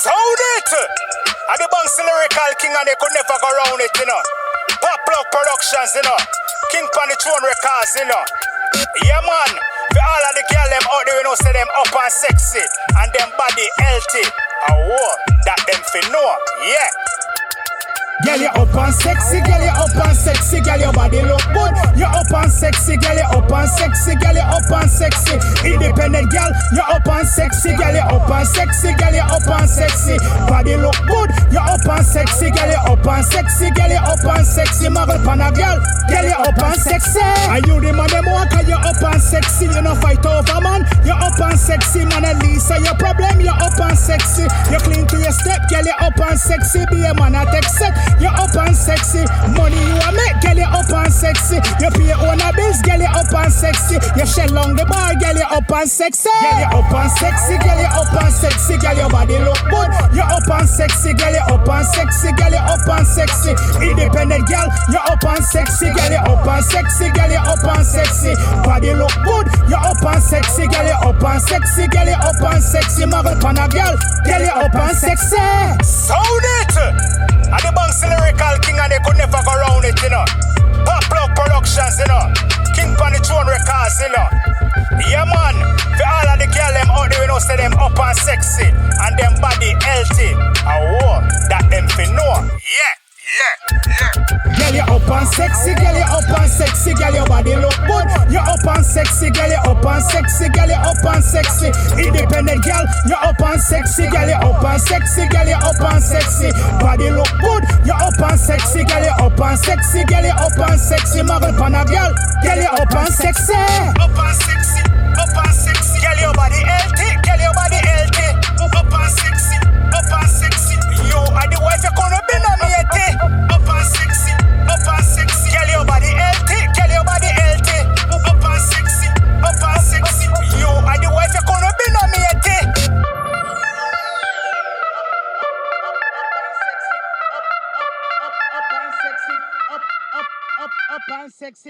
Sound it! And the Banks Lyrical King and they could never go round it, you know. Pop Plug Productions, you know. King Pan the Throne Records, you know. Yeah, man. For all of the girl them out there, you know, say them up and sexy. And them body healthy. And what? That them fi know. Yeah. Girl, you up and sexy, girl, you up and sexy, girl, your body look good. You up and sexy, girl, you up and sexy, girl, you up and sexy. Independent girl, you up and sexy, girl, you up and sexy, girl, you up and sexy. Body look good, you up and sexy, girl, you up and sexy, girl, you up and sexy. Muggle pan a girl, you up and sexy. Are you the man them walk? You up and sexy, you no fight over man. You up and sexy, man. At least your problem, you up and sexy. You clean to your step, girl, you up and sexy. Be a man at set. You up and sexy, money you a make, girl, you up and sexy. You pay your own bills, girl, you up and sexy. You shell on the bar, girl, you up and sexy. Girl, you up and sexy, girl, you up and sexy, girl, your body look good. You up and sexy, girl, you up and sexy, girl, you up and sexy. Independent girl, you up and sexy, girl, you up and sexy, girl, you up and sexy. Body look good, you up and sexy, girl, you up and sexy, girl, you up and sexy. Muggle pan a girl, you up and sexy. Sound it! And the Banks Lyrical King and they could never go round it, you know. Pop Plug Productions, you know. King Pan the Throne Records, you know. Yeah, man. For all of the girl them out there, you know, say them up and sexy. And them body healthy. And what? That them fi know. Yeah. Girl, you up and sexy, girl, you up and sexy, girl, your body look good. You up and sexy, girl, you up and sexy, girl, you up and sexy. Independent girl, you up and sexy, girl, you up and sexy, girl, you up and sexy. Body look good, you up and sexy, girl, you up and sexy, girl, you up and sexy. Muggle pan a girl, you up and sexy. Up and sexy, girl, your body healthy, girl, your body healthy. Up and sexy, yo, and the wife you gonna be nominated. Up and sexy, girl, your body healthy, girl, your body healthy. Up and sexy, yo, and the wife you gonna be nominated. Up and sexy.